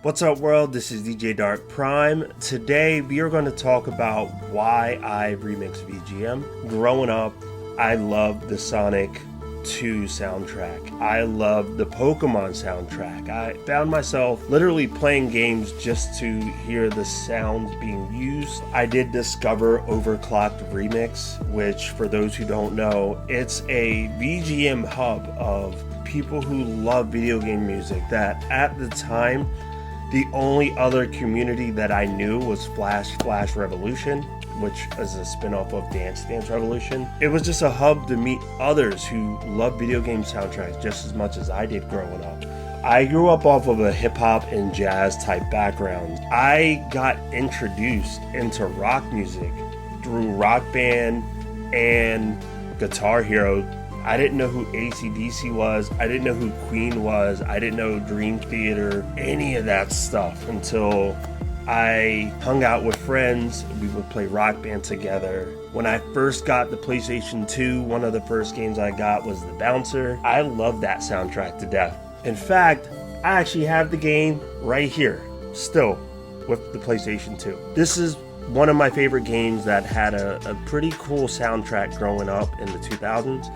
What's up, world? This is DJ Dark Prime. Today we are going to talk about why I remix VGM. Growing up, I loved the Sonic 2 soundtrack. I loved the Pokemon soundtrack. I found myself literally playing games just to hear the sounds being used. I did discover Overclocked Remix, which, for those who don't know, it's a VGM hub of people who love video game music that at the time, the only other community that I knew was Flash Revolution, which is a spin-off of Dance Revolution. It was just a hub to meet others who love video game soundtracks just as much as I did growing up. I grew up off of a hip-hop and jazz type background. I got introduced into rock music through Rock Band and Guitar Hero. I didn't know who AC/DC was. I didn't know who Queen was. I didn't know Dream Theater, any of that stuff until I hung out with friends. We would play Rock Band together. When I first got the PlayStation 2, one of the first games I got was The Bouncer. I loved that soundtrack to death. In fact, I actually have the game right here, still, with the PlayStation 2. This is one of my favorite games that had a pretty cool soundtrack growing up in the 2000s.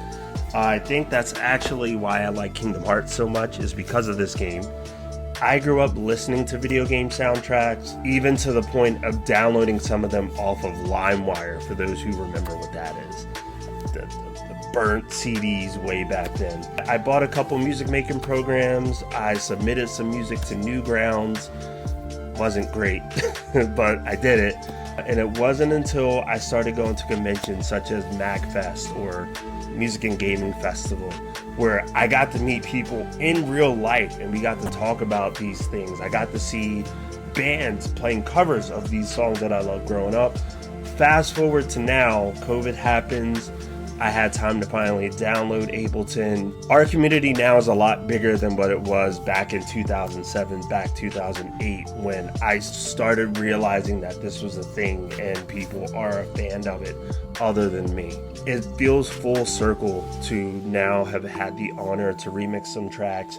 I think that's actually why I like Kingdom Hearts so much, is because of this game. I grew up listening to video game soundtracks, even to the point of downloading some of them off of LimeWire, for those who remember what that is. The burnt CDs way back then. I bought a couple music making programs. I submitted some music to Newgrounds. Wasn't great, but I did it. And it wasn't until I started going to conventions such as MagFest or Music and Gaming Festival, where I got to meet people in real life and we got to talk about these things. I got to see bands playing covers of these songs that I loved growing up. Fast forward to now, COVID happens. I had time to finally download Ableton. Our community now is a lot bigger than what it was back in 2007, back 2008, when I started realizing that this was a thing and people are a fan of it other than me. It feels full circle to now have had the honor to remix some tracks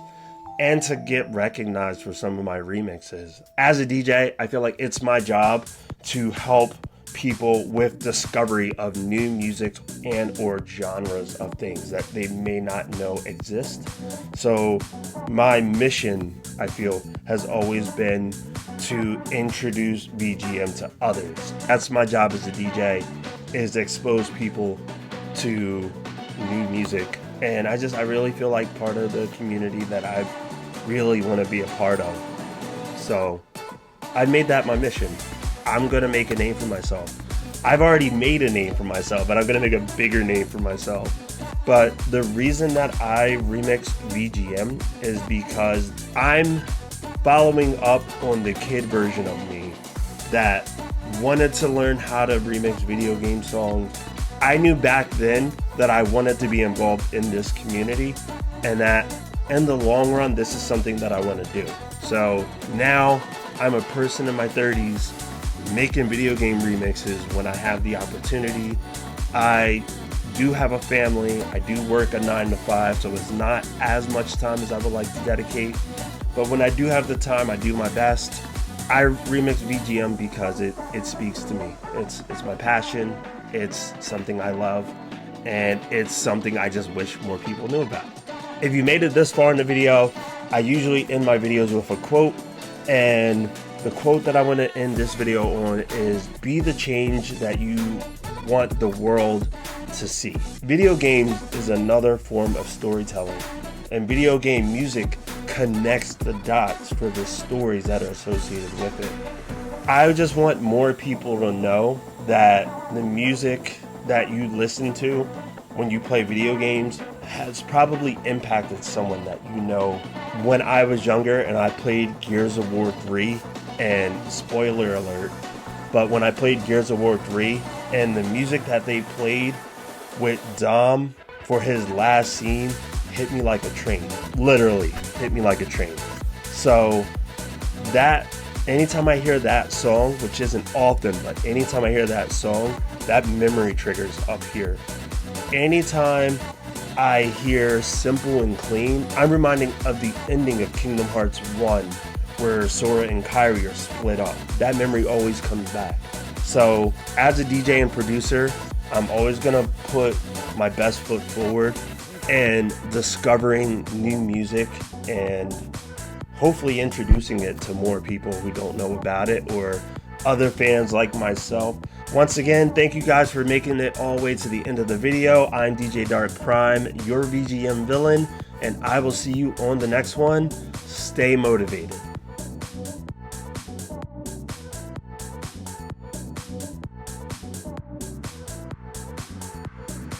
and to get recognized for some of my remixes. As a DJ, I feel like it's my job to help people with discovery of new music and or genres of things that they may not know exist. So my mission, I feel, has always been to introduce VGM to others. That's my job as a DJ, is to expose people to new music. And I really feel like part of the community that I really want to be a part of. So I made that my mission. I'm going to make a name for myself. I've already made a name for myself, but I'm going to make a bigger name for myself. But the reason that I remix VGM is because I'm following up on the kid version of me that wanted to learn how to remix video game songs. I knew back then that I wanted to be involved in this community and that in the long run, this is something that I want to do. So now I'm a person in my 30s making video game remixes when I have the opportunity. I do have a family. I do work a 9 to 5, so it's not as much time as I would like to dedicate. But when I do have the time, I do my best. I remix VGM because it speaks to me. It's my passion. It's something I love. And it's something I just wish more people knew about. If you made it this far in the video, I usually end my videos with a quote. And the quote that I want to end this video on is, be the change that you want the world to see. Video games is another form of storytelling, and video game music connects the dots for the stories that are associated with it. I just want more people to know that the music that you listen to when you play video games has probably impacted someone that you know. When I was younger and I played Gears of War 3, and spoiler alert, but when I played Gears of War 3 and the music that they played with Dom for his last scene hit me like a train. Literally hit me like a train. So that, anytime I hear that song, which isn't often, but anytime I hear that song, that memory triggers up here. Anytime I hear Simple and Clean, I'm reminding of the ending of Kingdom Hearts 1, where Sora and Kyrie are split up. That memory always comes back. So as a DJ and producer, I'm always gonna put my best foot forward and discovering new music and hopefully introducing it to more people who don't know about it or other fans like myself. Once again, thank you guys for making it all the way to the end of the video. I'm DJ Dark Prime, your VGM villain, and I will see you on the next one. Stay motivated.